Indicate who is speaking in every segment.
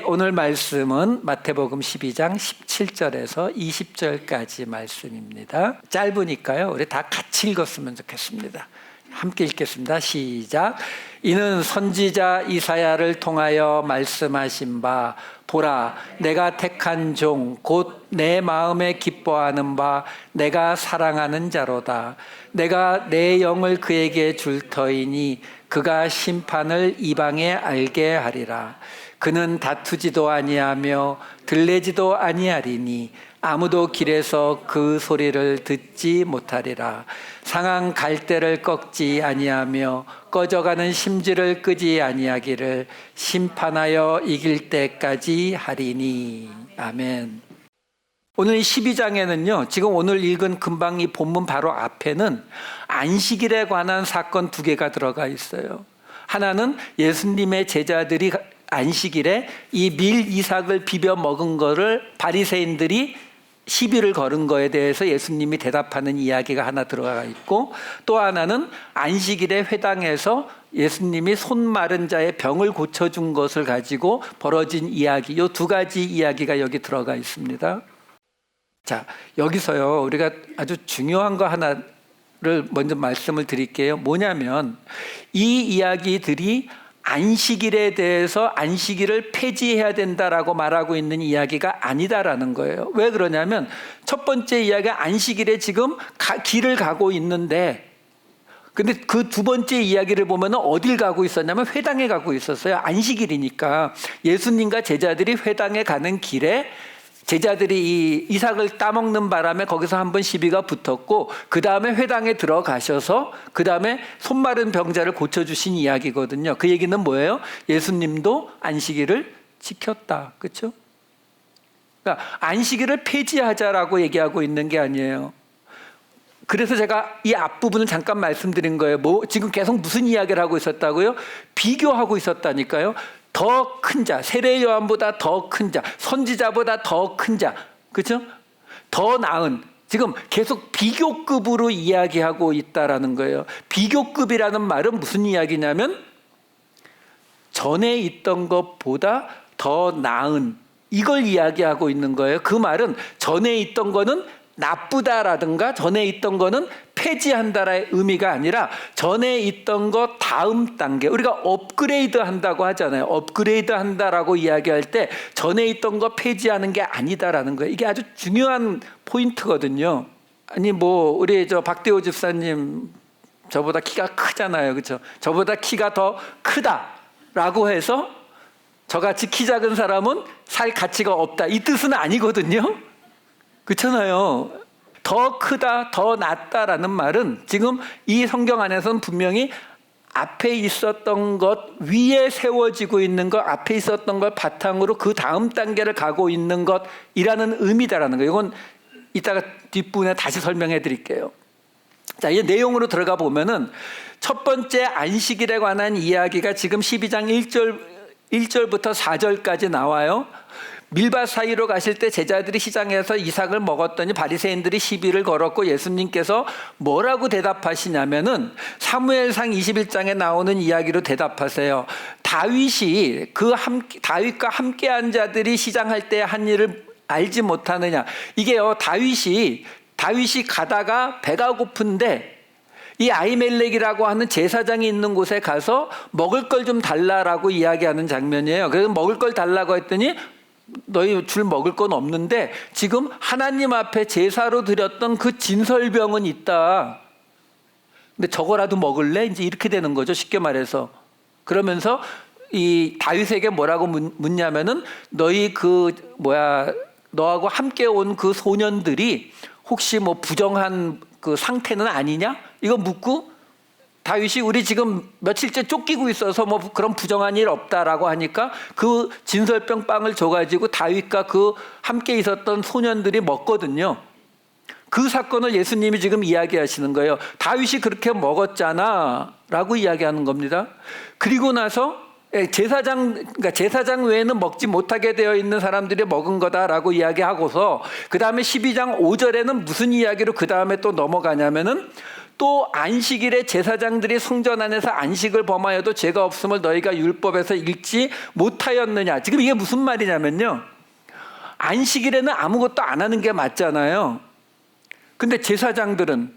Speaker 1: 오늘 말씀은 마태복음 12장 17절에서 20절까지 말씀입니다. 짧으니까요, 우리 다 같이 읽었으면 좋겠습니다. 함께 읽겠습니다. 시작. 이는 선지자 이사야를 통하여 말씀하신 바, 보라, 내가 택한 종, 곧 내 마음에 기뻐하는 바, 내가 사랑하는 자로다. 내가 내 영을 그에게 줄 터이니 그가 심판을 이방에 알게 하리라. 그는 다투지도 아니하며 들레지도 아니하리니 아무도 길에서 그 소리를 듣지 못하리라. 상한 갈대를 꺾지 아니하며 꺼져가는 심지를 끄지 아니하기를 심판하여 이길 때까지 하리니. 아멘. 오늘 12장에는요, 지금 오늘 읽은 금방 이 본문 바로 앞에는 안식일에 관한 사건 두 개가 들어가 있어요. 하나는 예수님의 제자들이 안식일에 이 밀 이삭을 비벼 먹은 거를 바리새인들이 시비를 걸은 거에 대해서 예수님이 대답하는 이야기가 하나 들어가 있고, 또 하나는 안식일에 회당에서 예수님이 손 마른 자의 병을 고쳐준 것을 가지고 벌어진 이야기, 이 두 가지 이야기가 여기 들어가 있습니다. 자, 여기서요, 우리가 아주 중요한 거 하나를 먼저 말씀을 드릴게요. 뭐냐면 이 이야기들이 안식일에 대해서 안식일을 폐지해야 된다라고 말하고 있는 이야기가 아니다라는 거예요. 왜 그러냐면 첫 번째 이야기가 안식일에 지금 길을 가고 있는데, 근데 그 두 번째 이야기를 보면 어딜 가고 있었냐면 회당에 가고 있었어요. 안식일이니까 예수님과 제자들이 회당에 가는 길에 제자들이 이 이삭을 따먹는 바람에 거기서 한번 시비가 붙었고, 그 다음에 회당에 들어가셔서 그 다음에 손 마른 병자를 고쳐주신 이야기거든요. 그 얘기는 뭐예요? 예수님도 안식일을 지켰다. 그렇죠? 그러니까 안식일을 폐지하자라고 얘기하고 있는 게 아니에요. 그래서 제가 이 앞부분을 잠깐 말씀드린 거예요. 지금 계속 무슨 이야기를 하고 있었다고요? 비교하고 있었다니까요. 더 큰 자, 세례 요한보다 더 큰 자, 선지자보다 더 큰 자, 그렇죠? 더 나은, 지금 계속 비교급으로 이야기하고 있다라는 거예요. 비교급이라는 말은 무슨 이야기냐면 전에 있던 것보다 더 나은, 이걸 이야기하고 있는 거예요. 그 말은 전에 있던 거는 나쁘다라든가 전에 있던 거는 폐지한다라의 의미가 아니라 전에 있던 거 다음 단계, 우리가 업그레이드 한다고 하잖아요. 업그레이드 한다라고 이야기할 때 전에 있던 거 폐지하는 게 아니다라는 거예요. 이게 아주 중요한 포인트거든요. 아니 우리 박대호 집사님 저보다 키가 크잖아요. 그렇죠? 저보다 키가 더 크다라고 해서 저같이 키 작은 사람은 살 가치가 없다, 이 뜻은 아니거든요. 그렇잖아요. 더 크다, 더 낫다라는 말은 지금 이 성경 안에서는 분명히 앞에 있었던 것 위에 세워지고 있는 것, 앞에 있었던 것 바탕으로 그 다음 단계를 가고 있는 것이라는 의미다라는 거예요. 이건 이따가 뒷부분에 다시 설명해 드릴게요. 자, 이 내용으로 들어가 보면은 첫 번째 안식일에 관한 이야기가 지금 12장 1절부터 4절까지 나와요. 밀밭 사이로 가실 때 제자들이 시장에서 이삭을 먹었더니 바리새인들이 시비를 걸었고, 예수님께서 뭐라고 대답하시냐면은 사무엘상 21장에 나오는 이야기로 대답하세요. 다윗과 함께한 자들이 시장할 때 한 일을 알지 못하느냐. 이게요, 다윗이 가다가 배가 고픈데 이 아히멜렉이라고 하는 제사장이 있는 곳에 가서 먹을 걸 좀 달라라고 이야기하는 장면이에요. 그래서 먹을 걸 달라고 했더니 너희 줄 먹을 건 없는데 지금 하나님 앞에 제사로 드렸던 그 진설병은 있다. 근데 저거라도 먹을래? 이제 이렇게 되는 거죠. 쉽게 말해서. 그러면서 이 다윗에게 뭐라고 묻냐면은 너하고 함께 온 그 소년들이 혹시 부정한 그 상태는 아니냐? 이거 묻고, 다윗이 우리 지금 며칠째 쫓기고 있어서 그런 부정한 일 없다라고 하니까 그 진설병 빵을 줘가지고 다윗과 그 함께 있었던 소년들이 먹거든요. 그 사건을 예수님이 지금 이야기하시는 거예요. 다윗이 그렇게 먹었잖아 라고 이야기하는 겁니다. 그리고 나서 제사장 외에는 먹지 못하게 되어 있는 사람들이 먹은 거다라고 이야기하고서 그 다음에 12장 5절에는 무슨 이야기로 그 다음에 또 넘어가냐면은 또 안식일에 제사장들이 성전 안에서 안식을 범하여도 죄가 없음을 너희가 율법에서 읽지 못하였느냐. 지금 이게 무슨 말이냐면요, 안식일에는 아무것도 안 하는 게 맞잖아요. 근데 제사장들은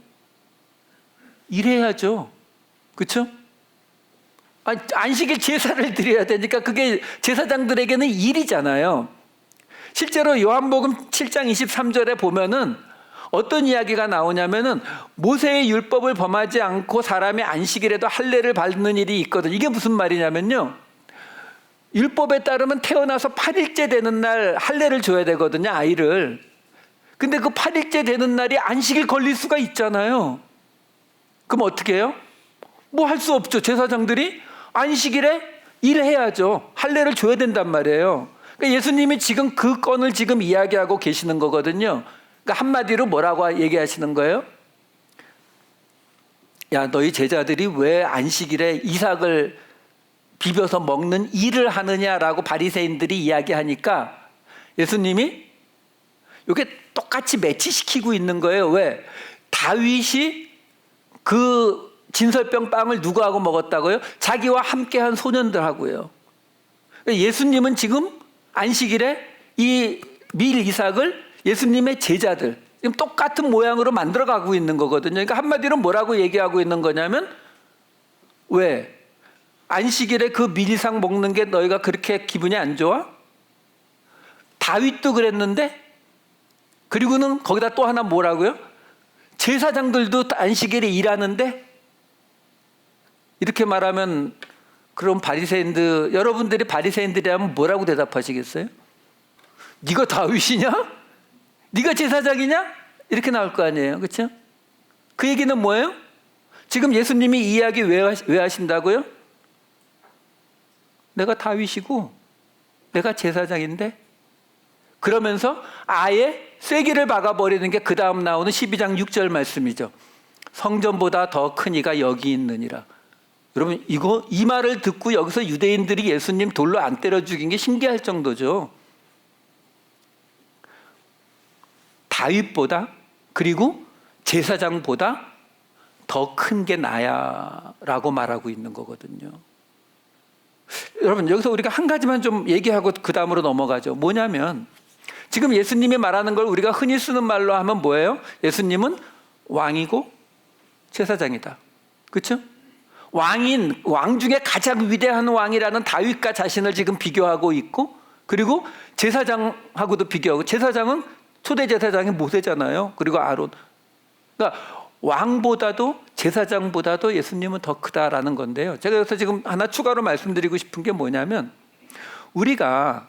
Speaker 1: 일해야죠. 그렇죠? 안식일 제사를 드려야 되니까 그게 제사장들에게는 일이잖아요. 실제로 요한복음 7장 23절에 보면은 어떤 이야기가 나오냐면은 모세의 율법을 범하지 않고 사람이 안식일에도 할례를 받는 일이 있거든. 이게 무슨 말이냐면요, 율법에 따르면 태어나서 8일째 되는 날 할례를 줘야 되거든요, 아이를. 근데 그 8일째 되는 날이 안식일 걸릴 수가 있잖아요. 그럼 어떻게 해요? 뭐 할 수 없죠. 제사장들이 안식일에 일해야죠. 할례를 줘야 된단 말이에요. 그러니까 예수님이 지금 그 건을 지금 이야기하고 계시는 거거든요. 그러니까 한마디로 뭐라고 얘기하시는 거예요? 야, 너희 제자들이 왜 안식일에 이삭을 비벼서 먹는 일을 하느냐라고 바리새인들이 이야기하니까 예수님이 이게 똑같이 매치시키고 있는 거예요. 왜? 다윗이 그 진설병 빵을 누구하고 먹었다고요? 자기와 함께한 소년들하고요. 예수님은 지금 안식일에 이 밀 이삭을 예수님의 제자들, 지금 똑같은 모양으로 만들어가고 있는 거거든요. 그러니까 한마디로 뭐라고 얘기하고 있는 거냐면, 왜? 안식일에 그 밀 이삭 먹는 게 너희가 그렇게 기분이 안 좋아? 다윗도 그랬는데, 그리고는 거기다 또 하나 뭐라고요? 제사장들도 안식일에 일하는데, 이렇게 말하면 그럼 바리새인들, 여러분들이 바리새인들이라면 뭐라고 대답하시겠어요? 네가 다윗이냐? 네가 제사장이냐? 이렇게 나올 거 아니에요. 그렇죠? 그 얘기는 뭐예요? 지금 예수님이 이 이야기 왜 하신다고요? 내가 다윗이고 내가 제사장인데, 그러면서 아예 쐐기를 박아버리는 게 그 다음 나오는 12장 6절 말씀이죠. 성전보다 더 큰 이가 여기 있느니라. 여러분, 이 말을 듣고 여기서 유대인들이 예수님 돌로 안 때려 죽인 게 신기할 정도죠. 다윗보다, 그리고 제사장보다 더 큰 게 나야 라고 말하고 있는 거거든요. 여러분, 여기서 우리가 한 가지만 좀 얘기하고 그 다음으로 넘어가죠. 뭐냐면, 지금 예수님이 말하는 걸 우리가 흔히 쓰는 말로 하면 뭐예요? 예수님은 왕이고 제사장이다. 그렇죠? 왕 중에 가장 위대한 왕이라는 다윗과 자신을 지금 비교하고 있고, 그리고 제사장하고도 비교하고, 제사장은 초대 제사장이 모세잖아요. 그리고 아론. 그러니까 왕보다도 제사장보다도 예수님은 더 크다라는 건데요. 제가 여기서 지금 하나 추가로 말씀드리고 싶은 게 뭐냐면, 우리가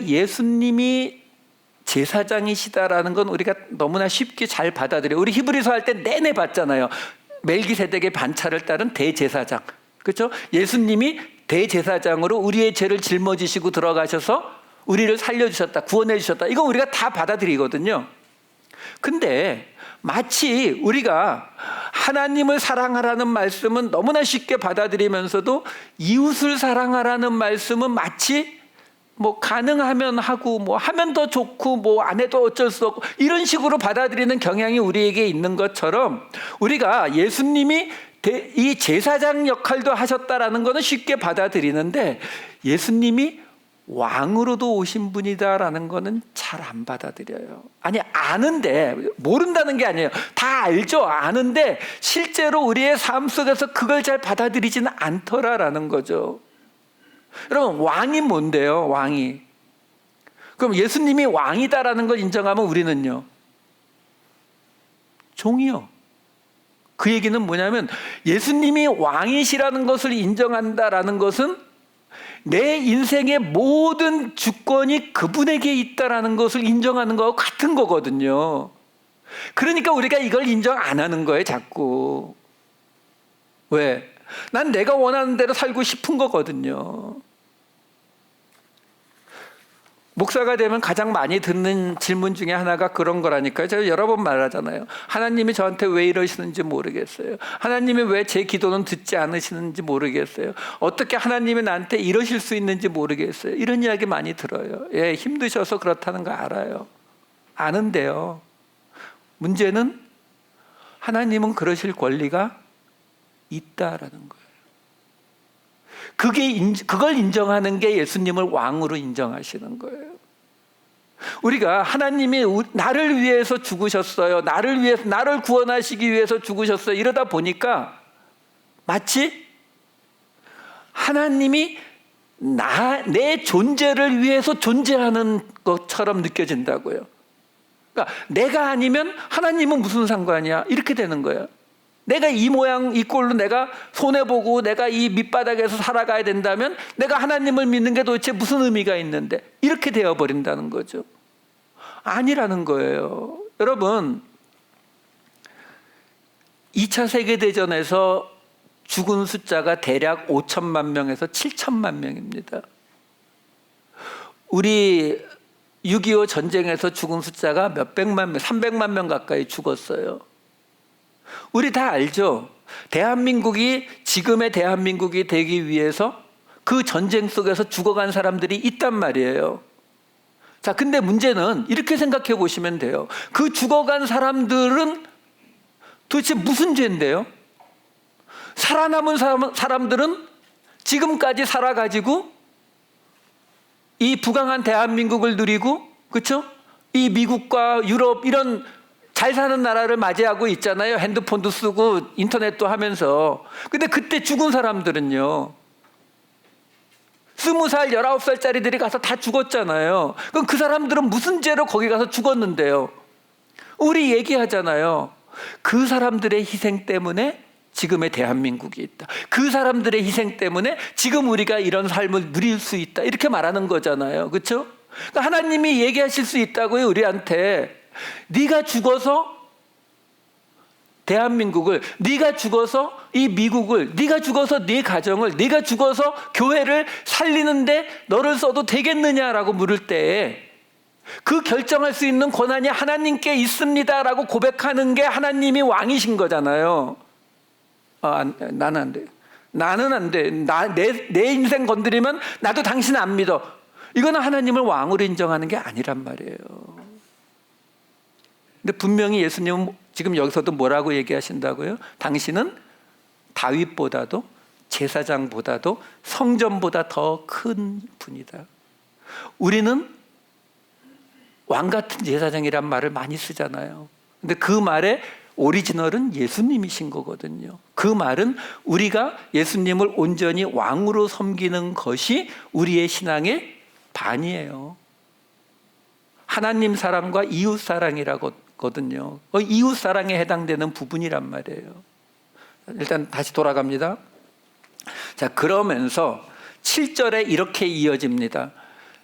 Speaker 1: 예수님이 제사장이시다라는 건 우리가 너무나 쉽게 잘 받아들여요. 우리 히브리서 할 때 내내 봤잖아요. 멜기세덱의 반차를 따른 대제사장. 그렇죠? 예수님이 대제사장으로 우리의 죄를 짊어지시고 들어가셔서 우리를 살려주셨다, 구원해 주셨다. 이건 우리가 다 받아들이거든요. 근데 마치 우리가 하나님을 사랑하라는 말씀은 너무나 쉽게 받아들이면서도 이웃을 사랑하라는 말씀은 마치 뭐 가능하면 하고, 뭐 하면 더 좋고, 뭐 안 해도 어쩔 수 없고, 이런 식으로 받아들이는 경향이 우리에게 있는 것처럼, 우리가 예수님이 이 제사장 역할도 하셨다라는 것은 쉽게 받아들이는데, 예수님이 왕으로도 오신 분이다라는 것은 잘 안 받아들여요. 아니, 아는데, 모른다는 게 아니에요. 다 알죠. 아는데 실제로 우리의 삶 속에서 그걸 잘 받아들이지는 않더라라는 거죠. 여러분, 왕이 뭔데요? 왕이. 그럼 예수님이 왕이다라는 걸 인정하면 우리는요? 종이요. 그 얘기는 뭐냐면, 예수님이 왕이시라는 것을 인정한다라는 것은 내 인생의 모든 주권이 그분에게 있다라는 것을 인정하는 것과 같은 거거든요. 그러니까 우리가 이걸 인정 안 하는 거예요, 자꾸. 왜? 난 내가 원하는 대로 살고 싶은 거거든요. 목사가 되면 가장 많이 듣는 질문 중에 하나가 그런 거라니까요. 제가 여러 번 말하잖아요. 하나님이 저한테 왜 이러시는지 모르겠어요. 하나님이 왜 제 기도는 듣지 않으시는지 모르겠어요. 어떻게 하나님이 나한테 이러실 수 있는지 모르겠어요. 이런 이야기 많이 들어요. 예, 힘드셔서 그렇다는 거 알아요. 아는데요, 문제는 하나님은 그러실 권리가 있다라는 거예요. 그걸 인정하는 게 예수님을 왕으로 인정하시는 거예요. 우리가 하나님이 나를 위해서 죽으셨어요. 나를 구원하시기 위해서 죽으셨어요. 이러다 보니까 마치 하나님이 내 존재를 위해서 존재하는 것처럼 느껴진다고요. 그러니까 내가 아니면 하나님은 무슨 상관이야? 이렇게 되는 거예요. 내가 이 모양 이 꼴로 내가 손해보고 내가 이 밑바닥에서 살아가야 된다면 내가 하나님을 믿는 게 도대체 무슨 의미가 있는데, 이렇게 되어버린다는 거죠. 아니라는 거예요. 여러분, 2차 세계대전에서 죽은 숫자가 대략 5천만 명에서 7천만 명입니다. 우리 6.25 전쟁에서 죽은 숫자가 몇백만 명, 300만 명 가까이 죽었어요. 우리 다 알죠? 대한민국이 지금의 대한민국이 되기 위해서 그 전쟁 속에서 죽어간 사람들이 있단 말이에요. 자, 근데 문제는 이렇게 생각해 보시면 돼요. 그 죽어간 사람들은 도대체 무슨 죄인데요? 살아남은 사람들은 지금까지 살아가지고 이 부강한 대한민국을 누리고, 그렇죠? 이 미국과 유럽 이런 잘 사는 나라를 맞이하고 있잖아요. 핸드폰도 쓰고 인터넷도 하면서. 근데 그때 죽은 사람들은요, 20살, 19살짜리들이 가서 다 죽었잖아요. 그럼 그 사람들은 무슨 죄로 거기 가서 죽었는데요? 우리 얘기하잖아요. 그 사람들의 희생 때문에 지금의 대한민국이 있다. 그 사람들의 희생 때문에 지금 우리가 이런 삶을 누릴 수 있다. 이렇게 말하는 거잖아요. 그렇죠? 그러니까 하나님이 얘기하실 수 있다고요, 우리한테. 네가 죽어서 대한민국을, 네가 죽어서 이 미국을, 네가 죽어서 네 가정을, 네가 죽어서 교회를 살리는데 너를 써도 되겠느냐라고 물을 때 그 결정할 수 있는 권한이 하나님께 있습니다라고 고백하는 게 하나님이 왕이신 거잖아요. 나는 안 돼. 나는 안 돼. 내 인생 건드리면 나도 당신 안 믿어. 이거는 하나님을 왕으로 인정하는 게 아니란 말이에요. 근데 분명히 예수님은 지금 여기서도 뭐라고 얘기하신다고요? 당신은 다윗보다도 제사장보다도 성전보다 더 큰 분이다. 우리는 왕 같은 제사장이란 말을 많이 쓰잖아요. 근데 그 말의 오리지널은 예수님이신 거거든요. 그 말은 우리가 예수님을 온전히 왕으로 섬기는 것이 우리의 신앙의 반이에요. 하나님 사랑과 이웃 사랑이라거든요. 이웃 사랑에 해당되는 부분이란 말이에요. 일단 다시 돌아갑니다. 자, 그러면서 7절에 이렇게 이어집니다.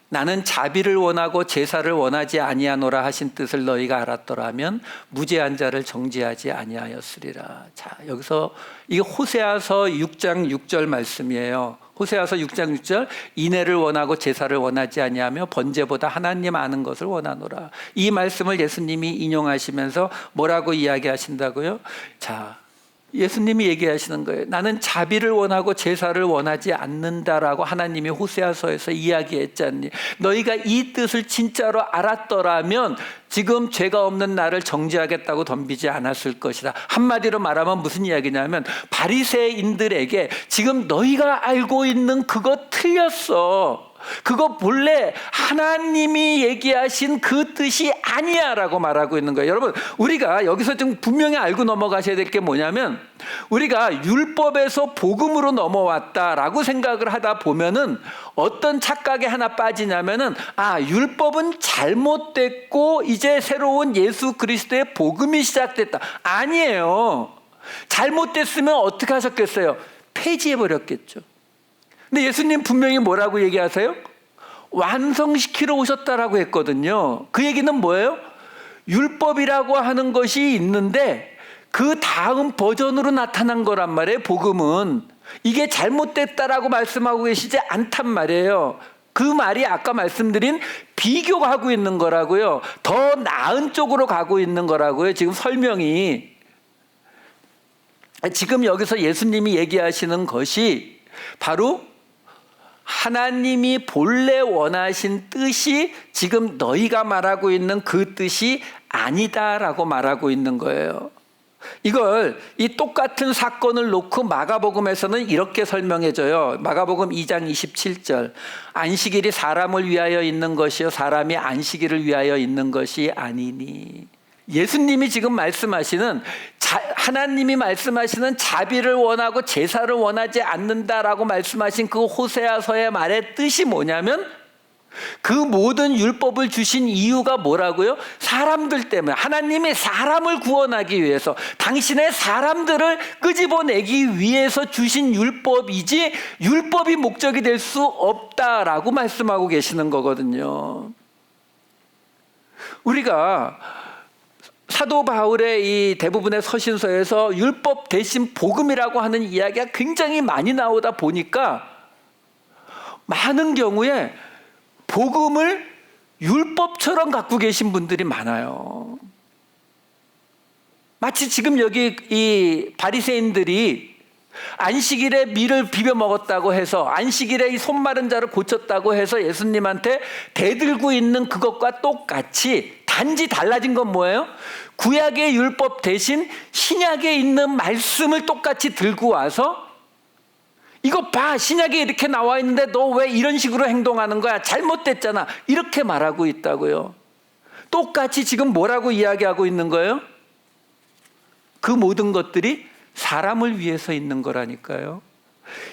Speaker 1: 나는 자비를 원하고 제사를 원하지 아니하노라 하신 뜻을 너희가 알았더라면 무죄한 자를 정죄하지 아니하였으리라. 자, 여기서 이게 호세아서 6장 6절 말씀이에요. 호세아서 6장 6절, 인애를 원하고 제사를 원하지 아니하며 번제보다 하나님 아는 것을 원하노라. 이 말씀을 예수님이 인용하시면서 뭐라고 이야기하신다고요? 자, 예수님이 얘기하시는 거예요. 나는 자비를 원하고 제사를 원하지 않는다라고 하나님이 호세아서에서 이야기했잖니. 너희가 이 뜻을 진짜로 알았더라면 지금 죄가 없는 나를 정죄하겠다고 덤비지 않았을 것이다. 한마디로 말하면 무슨 이야기냐면 바리새인들에게 지금 너희가 알고 있는 그거 틀렸어. 그거 본래 하나님이 얘기하신 그 뜻이 아니야 라고 말하고 있는 거예요. 여러분, 우리가 여기서 좀 분명히 알고 넘어가셔야 될 게 뭐냐면, 우리가 율법에서 복음으로 넘어왔다라고 생각을 하다 보면은 어떤 착각에 하나 빠지냐면은, 율법은 잘못됐고 이제 새로운 예수 그리스도의 복음이 시작됐다. 아니에요. 잘못됐으면 어떻게 하셨겠어요? 폐지해버렸겠죠. 근데 예수님 분명히 뭐라고 얘기하세요? 완성시키러 오셨다라고 했거든요. 그 얘기는 뭐예요? 율법이라고 하는 것이 있는데 그 다음 버전으로 나타난 거란 말이에요. 복음은 이게 잘못됐다라고 말씀하고 계시지 않단 말이에요. 그 말이 아까 말씀드린 비교하고 있는 거라고요. 더 나은 쪽으로 가고 있는 거라고요. 지금 설명이. 지금 여기서 예수님이 얘기하시는 것이 바로 하나님이 본래 원하신 뜻이 지금 너희가 말하고 있는 그 뜻이 아니다라고 말하고 있는 거예요. 이걸 이 똑같은 사건을 놓고 마가복음에서는 이렇게 설명해줘요. 마가복음 2장 27절. 안식일이 사람을 위하여 있는 것이요 사람이 안식일을 위하여 있는 것이 아니니. 예수님이 지금 말씀하시는 하나님이 말씀하시는 자비를 원하고 제사를 원하지 않는다라고 말씀하신 그 호세아서의 말의 뜻이 뭐냐면 그 모든 율법을 주신 이유가 뭐라고요? 사람들 때문에. 하나님이 사람을 구원하기 위해서 당신의 사람들을 끄집어내기 위해서 주신 율법이지 율법이 목적이 될 수 없다라고 말씀하고 계시는 거거든요. 우리가 사도 바울의 이 대부분의 서신서에서 율법 대신 복음이라고 하는 이야기가 굉장히 많이 나오다 보니까 많은 경우에 복음을 율법처럼 갖고 계신 분들이 많아요. 마치 지금 여기 이 바리새인들이 안식일에 밀을 비벼 먹었다고 해서 안식일에 이 손 마른 자를 고쳤다고 해서 예수님한테 대들고 있는 그것과 똑같이 단지 달라진 건 뭐예요? 구약의 율법 대신 신약에 있는 말씀을 똑같이 들고 와서 이거 봐, 신약에 이렇게 나와 있는데 너 왜 이런 식으로 행동하는 거야? 잘못됐잖아. 이렇게 말하고 있다고요. 똑같이 지금 뭐라고 이야기하고 있는 거예요? 그 모든 것들이 사람을 위해서 있는 거라니까요.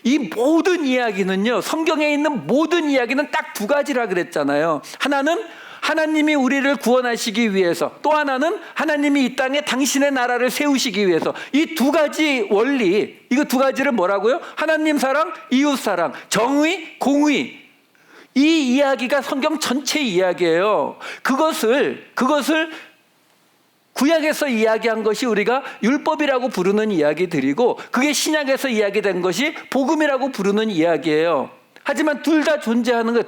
Speaker 1: 이 모든 이야기는요, 성경에 있는 모든 이야기는 딱 두 가지라 그랬잖아요. 하나는 하나님이 우리를 구원하시기 위해서, 또 하나는 하나님이 이 땅에 당신의 나라를 세우시기 위해서. 이 두 가지 원리, 이거 두 가지를 뭐라고요? 하나님 사랑, 이웃 사랑, 정의, 공의. 이 이야기가 성경 전체 이야기예요. 그것을 구약에서 이야기한 것이 우리가 율법이라고 부르는 이야기들이고, 그게 신약에서 이야기된 것이 복음이라고 부르는 이야기예요. 하지만 둘 다 존재하는 것.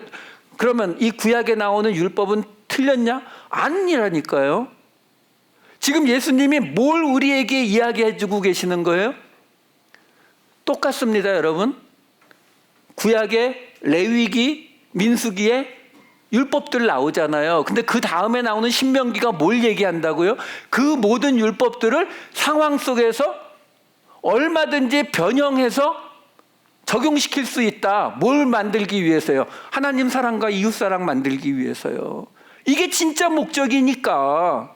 Speaker 1: 그러면 이 구약에 나오는 율법은 틀렸냐? 아니라니까요. 지금 예수님이 뭘 우리에게 이야기해주고 계시는 거예요? 똑같습니다, 여러분. 구약의 레위기, 민수기에 율법들 나오잖아요. 근데 그 다음에 나오는 신명기가 뭘 얘기한다고요? 그 모든 율법들을 상황 속에서 얼마든지 변형해서 적용시킬 수 있다. 뭘 만들기 위해서요? 하나님 사랑과 이웃 사랑 만들기 위해서요. 이게 진짜 목적이니까.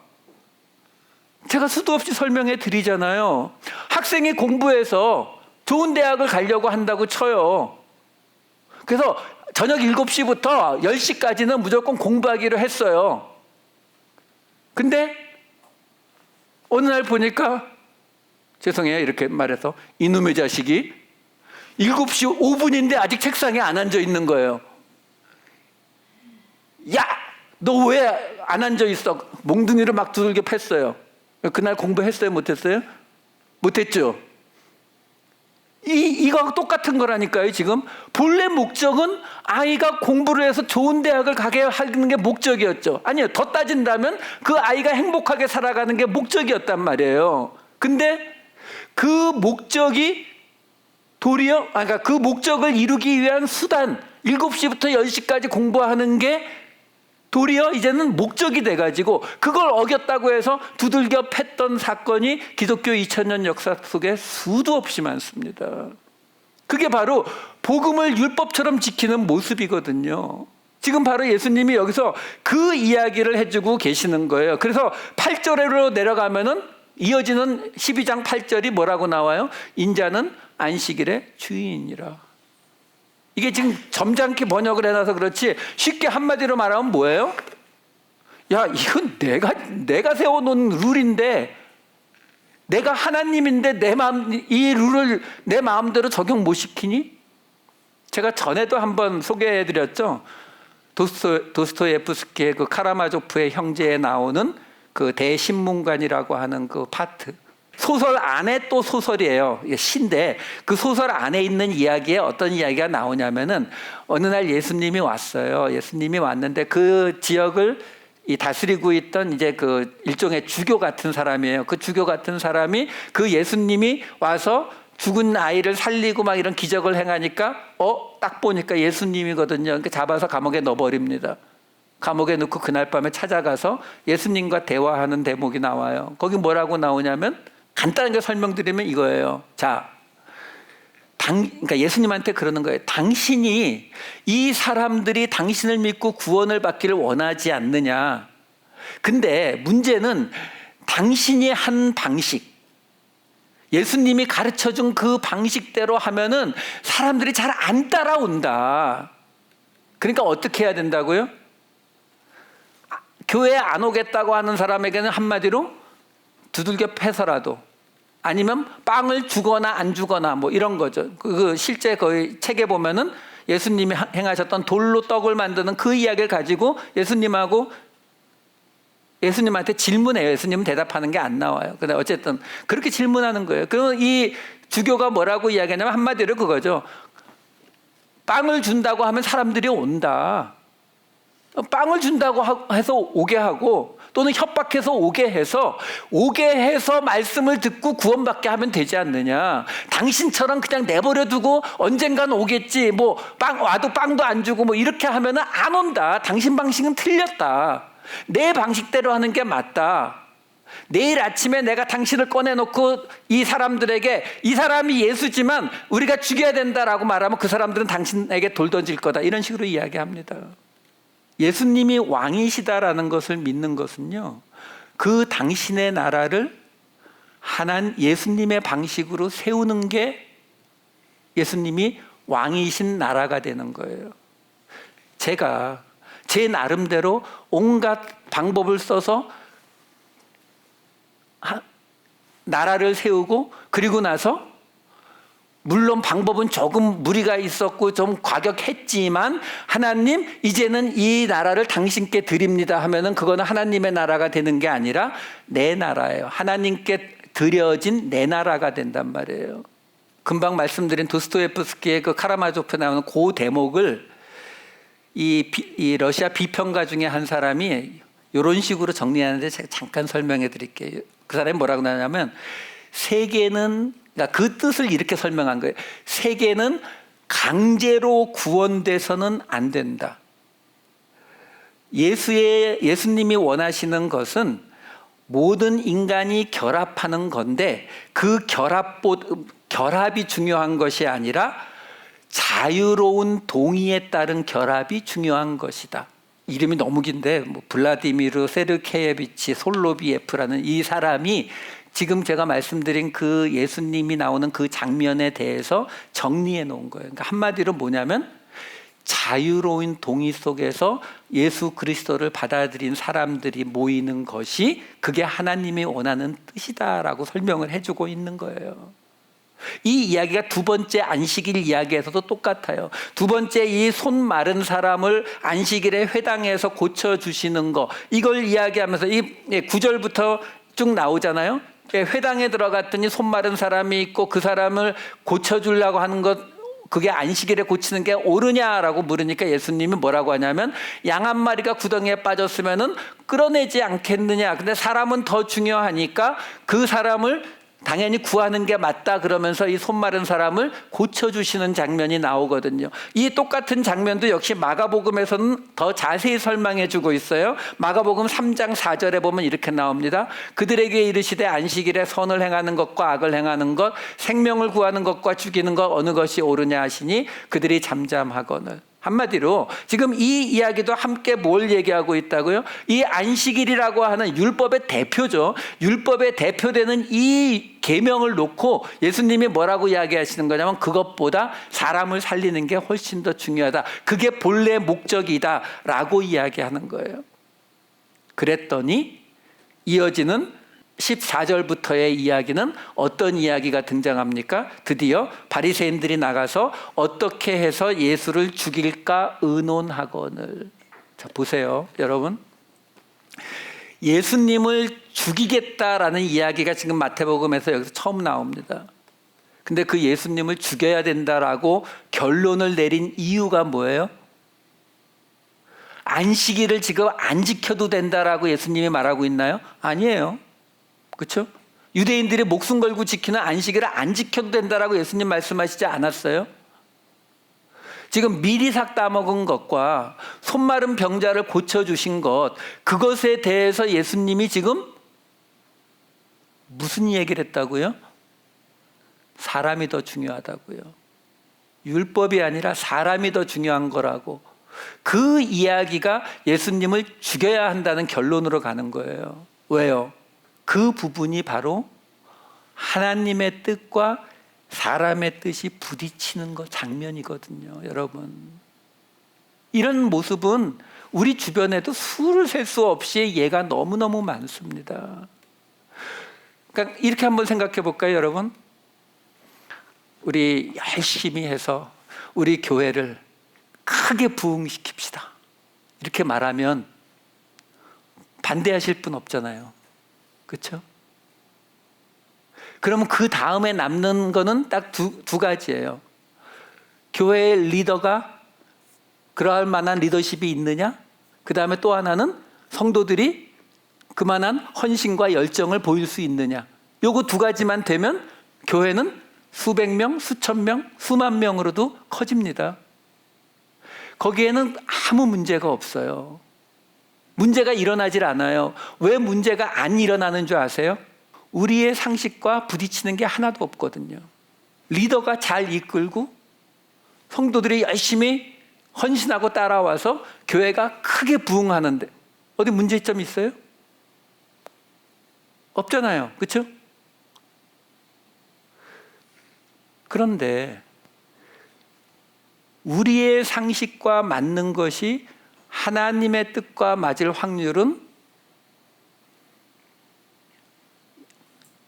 Speaker 1: 제가 수도 없이 설명해 드리잖아요. 학생이 공부해서 좋은 대학을 가려고 한다고 쳐요. 그래서 저녁 7시부터 10시까지는 무조건 공부하기로 했어요. 근데 어느 날 보니까, 죄송해요 이렇게 말해서, 이놈의 자식이 7시 5분인데 아직 책상에 안 앉아 있는 거예요. 야! 너 왜 안 앉아 있어? 몽둥이를 막 두들겨 팼어요. 그날 공부했어요? 못했어요? 못했죠? 이거하고 똑같은 거라니까요, 지금. 본래 목적은 아이가 공부를 해서 좋은 대학을 가게 하는 게 목적이었죠. 아니요, 더 따진다면 그 아이가 행복하게 살아가는 게 목적이었단 말이에요. 근데 그 목적이 도리어, 그러니까 그 목적을 이루기 위한 수단, 7시부터 10시까지 공부하는 게 도리어 이제는 목적이 돼가지고 그걸 어겼다고 해서 두들겨 팼던 사건이 기독교 2000년 역사 속에 수도 없이 많습니다. 그게 바로 복음을 율법처럼 지키는 모습이거든요. 지금 바로 예수님이 여기서 그 이야기를 해주고 계시는 거예요. 그래서 8절로 내려가면은 이어지는 12장 8절이 뭐라고 나와요? 인자는 안식일의 주인이라. 이게 지금 점잖게 번역을 해놔서 그렇지 쉽게 한마디로 말하면 뭐예요? 야, 이건 내가 세워놓은 룰인데, 내가 하나님인데 이 룰을 내 마음대로 적용 못 시키니? 제가 전에도 한번 소개해드렸죠. 도스토예프스키의 그 카라마조프의 형제에 나오는 그 대신문관이라고 하는 그 파트. 소설 안에 또 소설이에요. 시인데 그 소설 안에 있는 이야기에 어떤 이야기가 나오냐면은 어느 날 예수님이 왔어요. 예수님이 왔는데 그 지역을 다스리고 있던 이제 그 일종의 주교 같은 사람이에요. 그 주교 같은 사람이 그 예수님이 와서 죽은 아이를 살리고 막 이런 기적을 행하니까 딱 보니까 예수님이거든요. 그러니까 잡아서 감옥에 넣어버립니다. 감옥에 넣고 그날 밤에 찾아가서 예수님과 대화하는 대목이 나와요. 거기 뭐라고 나오냐면 간단하게 설명드리면 이거예요. 자, 그러니까 예수님한테 그러는 거예요. 당신이 이 사람들이 당신을 믿고 구원을 받기를 원하지 않느냐. 근데 문제는 당신이 한 방식, 예수님이 가르쳐준 그 방식대로 하면은 사람들이 잘 안 따라온다. 그러니까 어떻게 해야 된다고요? 교회 안 오겠다고 하는 사람에게는 한마디로 두들겨 패서라도, 아니면 빵을 주거나 안 주거나 뭐 이런 거죠. 그 실제 거의 책에 보면은 예수님이 행하셨던 돌로 떡을 만드는 그 이야기를 가지고 예수님한테 질문해요. 예수님은 대답하는 게 안 나와요. 근데 어쨌든 그렇게 질문하는 거예요. 그러면 이 주교가 뭐라고 이야기하냐면 한마디로 그거죠. 빵을 준다고 하면 사람들이 온다. 빵을 준다고 해서 오게 하고, 또는 협박해서 오게 해서 말씀을 듣고 구원받게 하면 되지 않느냐. 당신처럼 그냥 내버려 두고 언젠간 오겠지, 뭐 빵 와도 빵도 안 주고 뭐 이렇게 하면은 안 온다. 당신 방식은 틀렸다. 내 방식대로 하는 게 맞다. 내일 아침에 내가 당신을 꺼내놓고 이 사람들에게 이 사람이 예수지만 우리가 죽여야 된다라고 말하면 그 사람들은 당신에게 돌 던질 거다, 이런 식으로 이야기합니다. 예수님이 왕이시다라는 것을 믿는 것은요, 그 당신의 나라를 예수님의 방식으로 세우는 게 예수님이 왕이신 나라가 되는 거예요. 제가 제 나름대로 온갖 방법을 써서 나라를 세우고, 그리고 나서 물론 방법은 조금 무리가 있었고 좀 과격했지만, 하나님 이제는 이 나라를 당신께 드립니다 하면은 그거는 하나님의 나라가 되는 게 아니라 내 나라예요. 하나님께 드려진 내 나라가 된단 말이에요. 금방 말씀드린 도스토옙스키의 그 카라마조프에 나오는 그 대목을 이 러시아 비평가 중에 한 사람이 이런 식으로 정리하는데 제가 잠깐 설명해 드릴게요. 그 사람이 뭐라고 하냐면, 세계는, 그러니까 그 뜻을 이렇게 설명한 거예요. 세계는 강제로 구원돼서는 안 된다. 예수님이 원하시는 것은 모든 인간이 결합하는 건데, 그 결합이 중요한 것이 아니라 자유로운 동의에 따른 결합이 중요한 것이다. 이름이 너무 긴데 뭐 블라디미르 세르케예비치 솔로비예프라는 이 사람이 지금 제가 말씀드린 그 예수님이 나오는 그 장면에 대해서 정리해 놓은 거예요. 그러니까 한마디로 뭐냐면, 자유로운 동의 속에서 예수 그리스도를 받아들인 사람들이 모이는 것이 그게 하나님이 원하는 뜻이다라고 설명을 해주고 있는 거예요. 이 이야기가 두 번째 안식일 이야기에서도 똑같아요. 두 번째 이 손 마른 사람을 안식일에 회당에서 고쳐주시는 거, 이걸 이야기하면서 이 9절부터 쭉 나오잖아요. 회당에 들어갔더니 손 마른 사람이 있고 그 사람을 고쳐주려고 하는 것, 그게 안식일에 고치는 게 옳으냐라고 물으니까 예수님이 뭐라고 하냐면, 양 한 마리가 구덩이에 빠졌으면은 끌어내지 않겠느냐. 근데 사람은 더 중요하니까 그 사람을 당연히 구하는 게 맞다 그러면서 이 손 마른 사람을 고쳐주시는 장면이 나오거든요. 이 똑같은 장면도 역시 마가복음에서는 더 자세히 설명해 주고 있어요. 마가복음 3장 4절에 보면 이렇게 나옵니다. 그들에게 이르시되 안식일에 선을 행하는 것과 악을 행하는 것, 생명을 구하는 것과 죽이는 것 어느 것이 옳으냐 하시니 그들이 잠잠하거늘. 한마디로 지금 이 이야기도 함께 뭘 얘기하고 있다고요? 이 안식일이라고 하는 율법의 대표죠. 율법의 대표되는 이 계명을 놓고 예수님이 뭐라고 이야기하시는 거냐면, 그것보다 사람을 살리는 게 훨씬 더 중요하다. 그게 본래 목적이다 라고 이야기하는 거예요. 그랬더니 이어지는 14절부터의 이야기는 어떤 이야기가 등장합니까? 드디어 바리새인들이 나가서 어떻게 해서 예수를 죽일까 의논하거늘. 자, 보세요, 여러분. 예수님을 죽이겠다라는 이야기가 지금 마태복음에서 여기서 처음 나옵니다. 근데 그 예수님을 죽여야 된다라고 결론을 내린 이유가 뭐예요? 안식일을 지금 안 지켜도 된다라고 예수님이 말하고 있나요? 아니에요. 그렇죠? 유대인들이 목숨 걸고 지키는 안식일을 안 지켜도 된다라고 예수님 말씀하시지 않았어요? 지금 미리 삭 따먹은 것과 손 마른 병자를 고쳐주신 것, 그것에 대해서 예수님이 지금 무슨 얘기를 했다고요? 사람이 더 중요하다고요. 율법이 아니라 사람이 더 중요한 거라고. 그 이야기가 예수님을 죽여야 한다는 결론으로 가는 거예요. 왜요? 그 부분이 바로 하나님의 뜻과 사람의 뜻이 부딪히는 것 장면이거든요, 여러분. 이런 모습은 우리 주변에도 수를 셀 수 없이 예가 너무너무 많습니다. 그러니까 이렇게 한번 생각해 볼까요, 여러분? 우리 열심히 해서 우리 교회를 크게 부흥시킵시다. 이렇게 말하면 반대하실 분 없잖아요. 그렇죠? 그러면 그 다음에 남는 거는 딱 두 가지예요. 교회의 리더가 그러할 만한 리더십이 있느냐? 그 다음에 또 하나는 성도들이 그만한 헌신과 열정을 보일 수 있느냐? 요거 두 가지만 되면 교회는 수백 명, 수천 명, 수만 명으로도 커집니다. 거기에는 아무 문제가 없어요. 문제가 일어나질 않아요. 왜 문제가 안 일어나는 줄 아세요? 우리의 상식과 부딪히는 게 하나도 없거든요. 리더가 잘 이끌고 성도들이 열심히 헌신하고 따라와서 교회가 크게 부흥하는데 어디 문제점이 있어요? 없잖아요. 그렇죠? 그런데 우리의 상식과 맞는 것이 하나님의 뜻과 맞을 확률은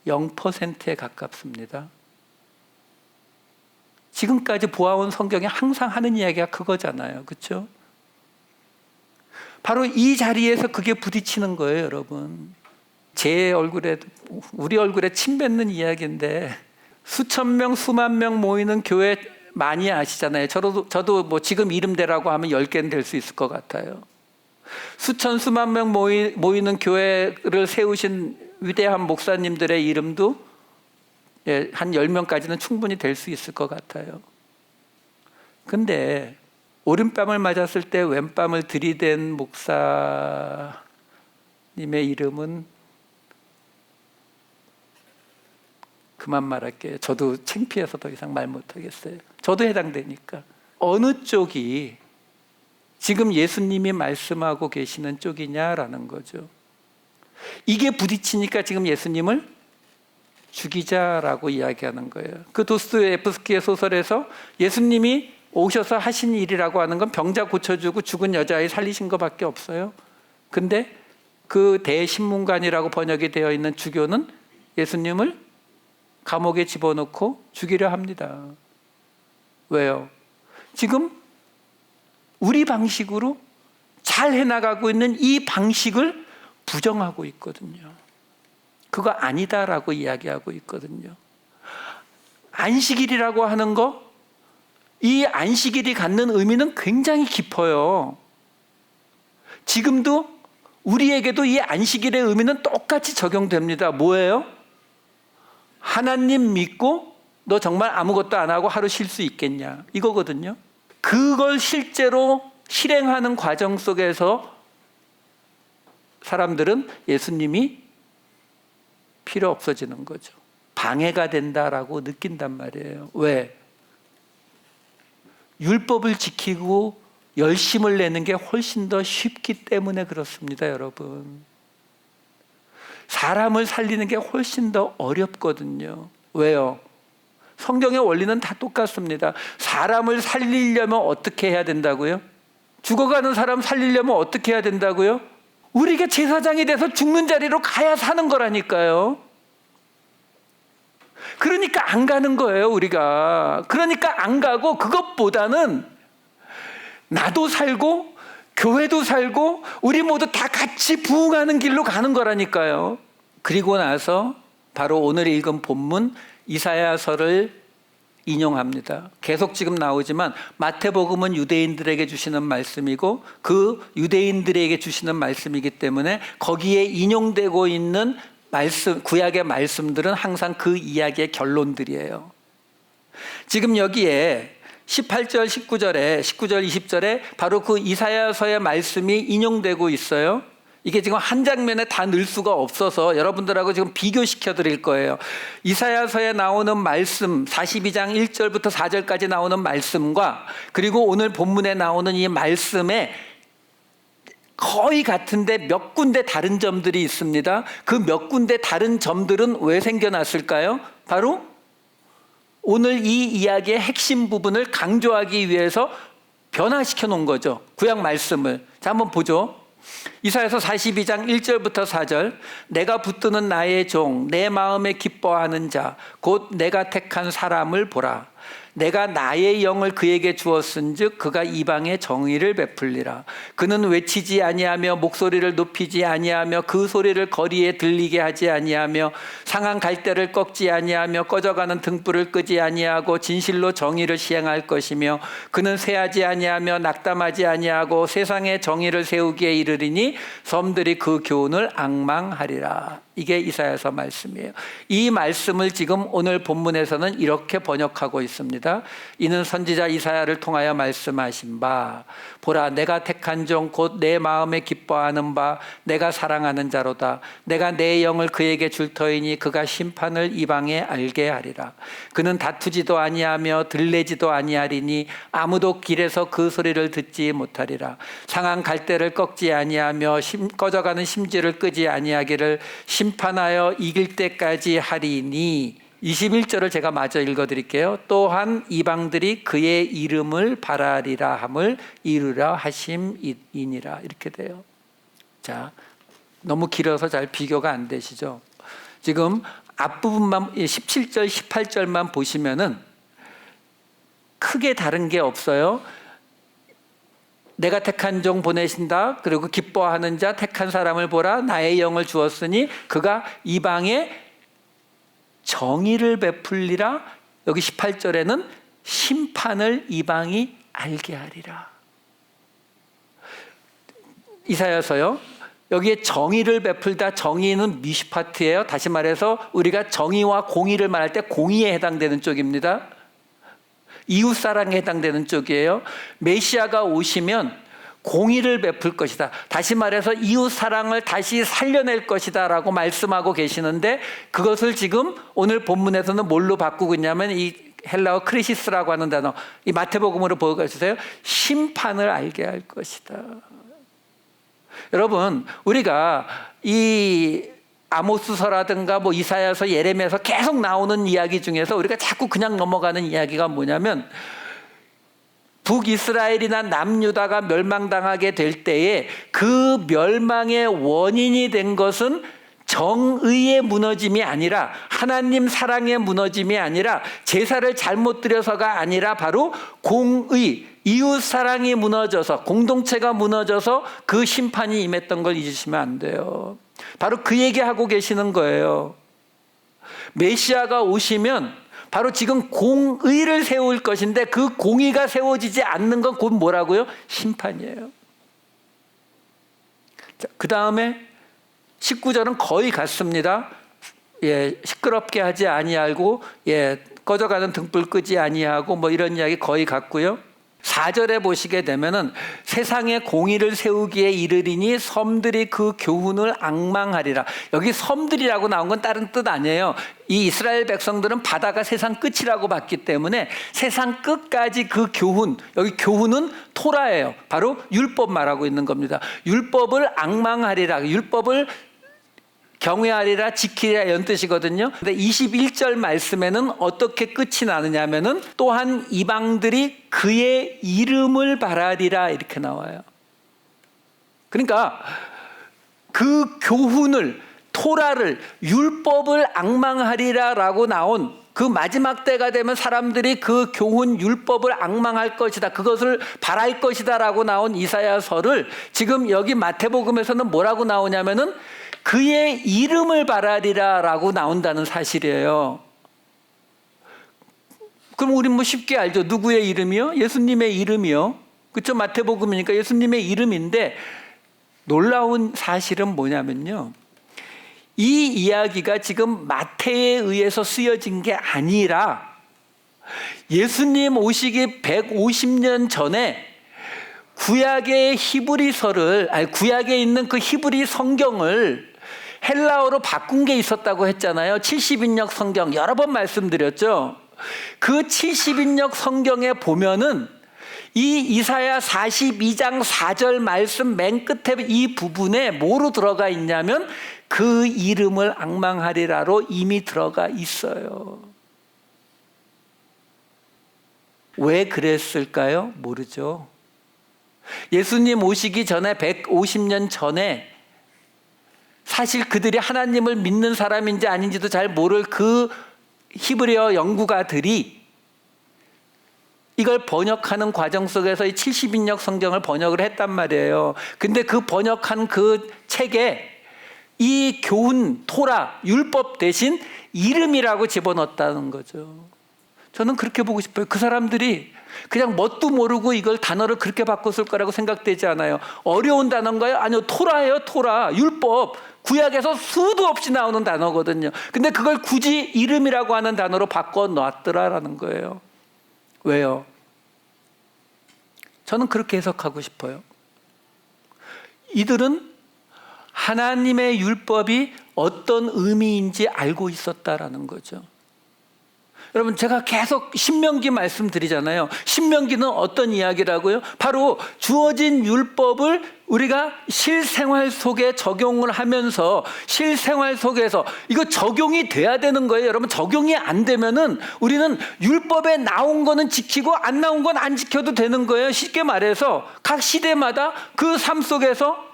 Speaker 1: 0%에 가깝습니다. 지금까지 보아온 성경에 항상 하는 이야기가 그거잖아요. 그렇죠? 바로 이 자리에서 그게 부딪히는 거예요, 여러분. 제 얼굴에, 우리 얼굴에 침 뱉는 이야기인데 수천 명, 수만 명 모이는 교회 많이 아시잖아요. 저도 뭐 지금 이름대라고 하면 10개는 될 수 있을 것 같아요. 수천, 수만 명 모이는 교회를 세우신 위대한 목사님들의 이름도 한 10명까지는 충분히 될 수 있을 것 같아요. 근데 오른뺨을 맞았을 때 왼뺨을 들이댄 목사님의 이름은 그만 말할게요. 저도 창피해서 더 이상 말 못하겠어요. 저도 해당되니까. 어느 쪽이 지금 예수님이 말씀하고 계시는 쪽이냐라는 거죠. 이게 부딪히니까 지금 예수님을 죽이자라고 이야기하는 거예요. 그 도스토옙스키의 소설에서 예수님이 오셔서 하신 일이라고 하는 건 병자 고쳐주고 죽은 여자아이 살리신 것밖에 없어요. 근데 그 대신문관이라고 번역이 되어 있는 주교는 예수님을 감옥에 집어넣고 죽이려 합니다. 왜요? 지금 우리 방식으로 잘 해나가고 있는 이 방식을 부정하고 있거든요. 그거 아니다라고 이야기하고 있거든요. 안식일이라고 하는 거, 이 안식일이 갖는 의미는 굉장히 깊어요. 지금도 우리에게도 이 안식일의 의미는 똑같이 적용됩니다. 뭐예요? 하나님 믿고 너 정말 아무것도 안 하고 하루 쉴 수 있겠냐, 이거거든요. 그걸 실제로 실행하는 과정 속에서 사람들은 예수님이 필요 없어지는 거죠. 방해가 된다라고 느낀단 말이에요. 왜? 율법을 지키고 열심을 내는 게 훨씬 더 쉽기 때문에 그렇습니다, 여러분. 사람을 살리는 게 훨씬 더 어렵거든요. 왜요? 성경의 원리는 다 똑같습니다. 사람을 살리려면 어떻게 해야 된다고요? 죽어가는 사람 살리려면 어떻게 해야 된다고요? 우리가 제사장이 돼서 죽는 자리로 가야 사는 거라니까요. 그러니까 안 가는 거예요, 우리가. 그러니까 안 가고, 그것보다는 나도 살고 교회도 살고 우리 모두 다 같이 부흥하는 길로 가는 거라니까요. 그리고 나서 바로 오늘 읽은 본문 이사야서를 인용합니다. 계속 지금 나오지만 마태복음은 유대인들에게 주시는 말씀이고 그 유대인들에게 주시는 말씀이기 때문에 거기에 인용되고 있는 말씀, 구약의 말씀들은 항상 그 이야기의 결론들이에요. 지금 여기에 18절, 19절, 20절에 바로 그 이사야서의 말씀이 인용되고 있어요. 이게 지금 한 장면에 다 넣을 수가 없어서 여러분들하고 지금 비교시켜 드릴 거예요. 이사야서에 나오는 말씀 42장 1절부터 4절까지 나오는 말씀과 그리고 오늘 본문에 나오는 이 말씀에 거의 같은데 몇 군데 다른 점들이 있습니다. 그 몇 군데 다른 점들은 왜 생겨났을까요? 바로 오늘 이 이야기의 핵심 부분을 강조하기 위해서 변화시켜 놓은 거죠. 구약 말씀을. 자, 한번 보죠. 이사야서 42장 1절부터 4절. 내가 붙드는 나의 종, 내 마음에 기뻐하는 자, 곧 내가 택한 사람을 보라. 내가 나의 영을 그에게 주었은즉 그가 이방의 정의를 베풀리라. 그는 외치지 아니하며 목소리를 높이지 아니하며 그 소리를 거리에 들리게 하지 아니하며 상한 갈대를 꺾지 아니하며 꺼져가는 등불을 끄지 아니하고 진실로 정의를 시행할 것이며 그는 쇠하지 아니하며 낙담하지 아니하고 세상에 정의를 세우기에 이르리니 섬들이 그 교훈을 앙망하리라. 이게 이사야서 말씀이에요. 이 말씀을 지금 오늘 본문에서는 이렇게 번역하고 있습니다. 이는 선지자 이사야를 통하여 말씀하신 바 보라 내가 택한 종 곧 내 마음에 기뻐하는 바 내가 사랑하는 자로다. 내가 내 영을 그에게 줄 터이니 그가 심판을 이방에 알게 하리라. 그는 다투지도 아니하며 들레지도 아니하리니 아무도 길에서 그 소리를 듣지 못하리라. 상한 갈대를 꺾지 아니하며 꺼져가는 심지를 끄지 아니하기를 심판하여 이길 때까지 하리니. 21절을 제가 마저 읽어드릴게요. 또한 이방들이 그의 이름을 바라리라 함을 이루라 하심이니라. 이렇게 돼요. 자, 너무 길어서 잘 비교가 안 되시죠? 지금 앞부분만 17절 18절만 보시면은 크게 다른 게 없어요. 내가 택한 종 보내신다. 그리고 기뻐하는 자 택한 사람을 보라. 나의 영을 주었으니 그가 이방에 정의를 베풀리라. 여기 18절에는 심판을 이방이 알게 하리라. 이사야서요. 여기에 정의를 베풀다. 정의는 미슈파트예요. 다시 말해서 우리가 정의와 공의를 말할 때 공의에 해당되는 쪽입니다. 이웃사랑에 해당되는 쪽이에요. 메시아가 오시면 공의를 베풀 것이다. 다시 말해서 이웃사랑을 다시 살려낼 것이다 라고 말씀하고 계시는데 그것을 지금 오늘 본문에서는 뭘로 바꾸고 있냐면 이 헬라어 크리시스라고 하는 단어, 이 마태복음으로 보여주세요. 심판을 알게 할 것이다. 여러분, 우리가 이 아모스서라든가 뭐 이사야서, 예레미야서 계속 나오는 이야기 중에서 우리가 자꾸 그냥 넘어가는 이야기가 뭐냐면 북이스라엘이나 남유다가 멸망당하게 될 때에 그 멸망의 원인이 된 것은 정의의 무너짐이 아니라 하나님 사랑의 무너짐이 아니라 제사를 잘못 드려서가 아니라 바로 공의, 이웃 사랑이 무너져서 공동체가 무너져서 그 심판이 임했던 걸 잊으시면 안 돼요. 바로 그 얘기하고 계시는 거예요. 메시아가 오시면 바로 지금 공의를 세울 것인데 그 공의가 세워지지 않는 건 곧 뭐라고요? 심판이에요. 그 다음에 19절은 거의 같습니다. 예, 시끄럽게 하지 아니하고, 예, 꺼져가는 등불 끄지 아니하고, 뭐 이런 이야기 거의 같고요. 4절에 보시게 되면은 세상에 공의를 세우기에 이르리니 섬들이 그 교훈을 앙망하리라. 여기 섬들이라고 나온 건 다른 뜻 아니에요. 이 이스라엘 백성들은 바다가 세상 끝이라고 봤기 때문에 세상 끝까지 그 교훈, 여기 교훈은 토라예요. 바로 율법 말하고 있는 겁니다. 율법을 앙망하리라. 율법을 경외하리라, 지키리라 이런 뜻이거든요. 근데 21절 말씀에는 어떻게 끝이 나느냐 하면은 또한 이방들이 그의 이름을 바라리라 이렇게 나와요. 그러니까 그 교훈을, 토라를, 율법을 앙망하리라라고 나온 그 마지막 때가 되면 사람들이 그 교훈, 율법을 앙망할 것이다, 그것을 바랄 것이다 라고 나온 이사야서를 지금 여기 마태복음에서는 뭐라고 나오냐면은 그의 이름을 바라리라 라고 나온다는 사실이에요. 그럼 우리 뭐 쉽게 알죠. 누구의 이름이요? 예수님의 이름이요. 그렇죠? 마태복음이니까 예수님의 이름인데 놀라운 사실은 뭐냐면요, 이 이야기가 지금 마태에 의해서 쓰여진 게 아니라 예수님 오시기 150년 전에 구약의 구약에 있는 그 히브리 성경을 헬라어로 바꾼 게 있었다고 했잖아요. 70인역 성경 여러 번 말씀드렸죠. 그 70인역 성경에 보면은 이 이사야 42장 4절 말씀 맨 끝에 이 부분에 뭐로 들어가 있냐면 그 이름을 앙망하리라로 이미 들어가 있어요. 왜 그랬을까요? 모르죠. 예수님 오시기 전에 150년 전에 사실 그들이 하나님을 믿는 사람인지 아닌지도 잘 모를 그 히브리어 연구가들이 이걸 번역하는 과정 속에서 이 70인역 성경을 번역을 했단 말이에요. 근데 그 번역한 그 책에 이 교훈, 토라, 율법 대신 이름이라고 집어넣었다는 거죠. 저는 그렇게 보고 싶어요. 그 사람들이 그냥 뭣도 모르고 이걸 단어를 그렇게 바꿨을 거라고 생각되지 않아요. 어려운 단어인가요? 아니요, 토라예요. 토라, 율법. 구약에서 수도 없이 나오는 단어거든요. 근데 그걸 굳이 이름이라고 하는 단어로 바꿔놨더라라는 거예요. 왜요? 저는 그렇게 해석하고 싶어요. 이들은 하나님의 율법이 어떤 의미인지 알고 있었다라는 거죠. 여러분, 제가 계속 신명기 말씀드리잖아요. 신명기는 어떤 이야기라고요? 바로 주어진 율법을 우리가 실생활 속에 적용을 하면서 실생활 속에서 이거 적용이 돼야 되는 거예요. 여러분, 적용이 안 되면은 우리는 율법에 나온 거는 지키고 안 나온 건 안 지켜도 되는 거예요. 쉽게 말해서 각 시대마다 그 삶 속에서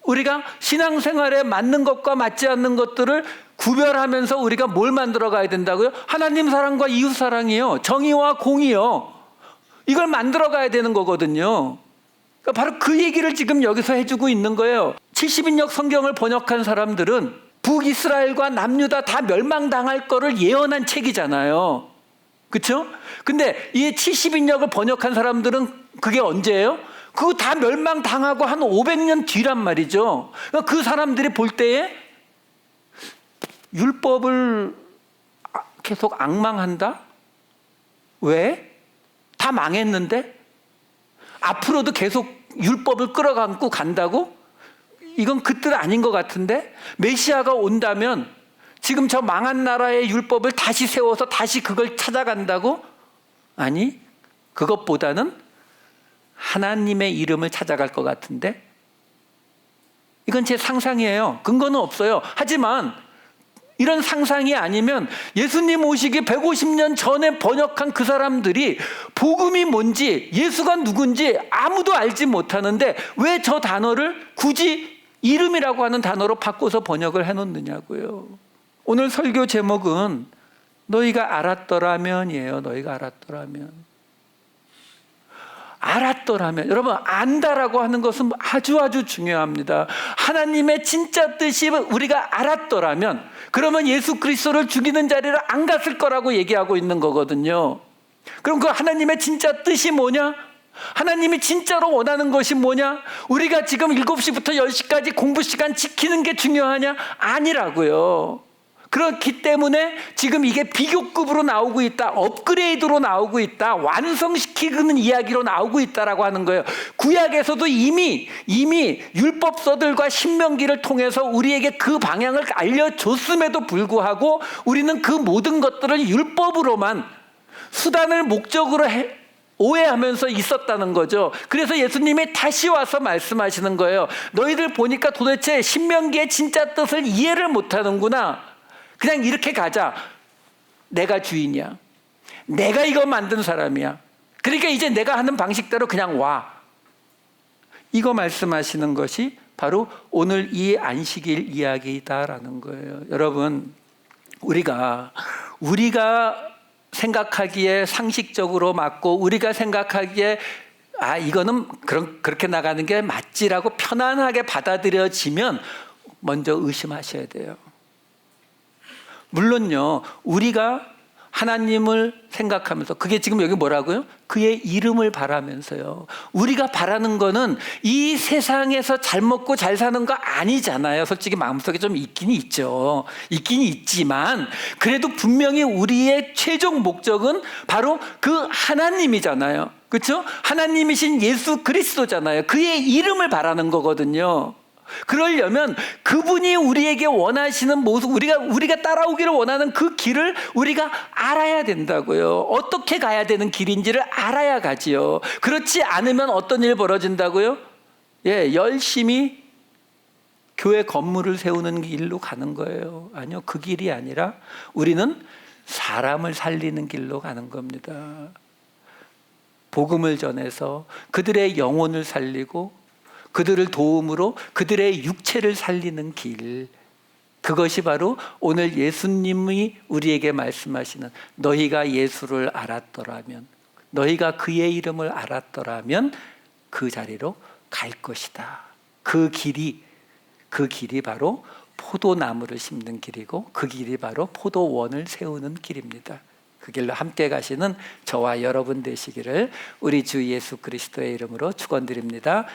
Speaker 1: 우리가 신앙생활에 맞는 것과 맞지 않는 것들을 구별하면서 우리가 뭘 만들어 가야 된다고요? 하나님 사랑과 이웃 사랑이요. 정의와 공의요. 이걸 만들어 가야 되는 거거든요. 그러니까 바로 그 얘기를 지금 여기서 해주고 있는 거예요. 70인역 성경을 번역한 사람들은 북이스라엘과 남유다 다 멸망당할 거를 예언한 책이잖아요. 그렇죠? 근데 이 70인역을 번역한 사람들은 그게 언제예요? 그거 다 멸망당하고 한 500년 뒤란 말이죠. 그러니까 그 사람들이 볼 때에 율법을 계속 앙망한다? 왜? 다 망했는데? 앞으로도 계속 율법을 끌어감고 간다고? 이건 그 뜻 아닌 것 같은데? 메시아가 온다면 지금 저 망한 나라의 율법을 다시 세워서 다시 그걸 찾아간다고? 아니, 그것보다는 하나님의 이름을 찾아갈 것 같은데? 이건 제 상상이에요. 근거는 없어요. 하지만 이런 상상이 아니면 예수님 오시기 150년 전에 번역한 그 사람들이 복음이 뭔지, 예수가 누군지 아무도 알지 못하는데 왜 저 단어를 굳이 이름이라고 하는 단어로 바꿔서 번역을 해놓느냐고요. 오늘 설교 제목은 너희가 알았더라면이에요. 너희가 알았더라면. 알았더라면. 여러분, 안다라고 하는 것은 아주 중요합니다. 하나님의 진짜 뜻이 우리가 알았더라면 그러면 예수 그리스도를 죽이는 자리를 안 갔을 거라고 얘기하고 있는 거거든요. 그럼 그 하나님의 진짜 뜻이 뭐냐? 하나님이 진짜로 원하는 것이 뭐냐? 우리가 지금 7시부터 10시까지 공부 시간 지키는 게 중요하냐? 아니라고요. 그렇기 때문에 지금 이게 비교급으로 나오고 있다, 업그레이드로 나오고 있다, 완성시키는 이야기로 나오고 있다라고 하는 거예요. 구약에서도 이미 율법서들과 신명기를 통해서 우리에게 그 방향을 알려줬음에도 불구하고 우리는 그 모든 것들을 율법으로만 수단을 목적으로 오해하면서 있었다는 거죠. 그래서 예수님이 다시 와서 말씀하시는 거예요. 너희들 보니까 도대체 신명기의 진짜 뜻을 이해를 못하는구나. 그냥 이렇게 가자. 내가 주인이야. 내가 이거 만든 사람이야. 그러니까 이제 내가 하는 방식대로 그냥 와. 이거 말씀하시는 것이 바로 오늘 이 안식일 이야기다라는 거예요. 여러분, 우리가 생각하기에 상식적으로 맞고 우리가 생각하기에 이거는 그렇게 나가는 게 맞지라고 편안하게 받아들여지면 먼저 의심하셔야 돼요. 물론요, 우리가 하나님을 생각하면서, 그게 지금 여기 뭐라고요? 그의 이름을 바라면서요. 우리가 바라는 거는 이 세상에서 잘 먹고 잘 사는 거 아니잖아요. 솔직히 마음속에 좀 있긴 있죠. 있긴 있지만 그래도 분명히 우리의 최종 목적은 바로 그 하나님이잖아요. 그렇죠? 하나님이신 예수 그리스도잖아요. 그의 이름을 바라는 거거든요. 그러려면 그분이 우리에게 원하시는 모습, 우리가 따라오기를 원하는 그 길을 우리가 알아야 된다고요. 어떻게 가야 되는 길인지를 알아야 가지요. 그렇지 않으면 어떤 일 벌어진다고요? 열심히 교회 건물을 세우는 길로 가는 거예요. 아니요, 그 길이 아니라 우리는 사람을 살리는 길로 가는 겁니다. 복음을 전해서 그들의 영혼을 살리고 그들을 도움으로 그들의 육체를 살리는 길, 그것이 바로 오늘 예수님이 우리에게 말씀하시는, 너희가 예수를 알았더라면, 너희가 그의 이름을 알았더라면 그 자리로 갈 것이다. 그 길이 바로 포도나무를 심는 길이고 그 길이 바로 포도원을 세우는 길입니다. 그 길로 함께 가시는 저와 여러분 되시기를 우리 주 예수 그리스도의 이름으로 축원드립니다.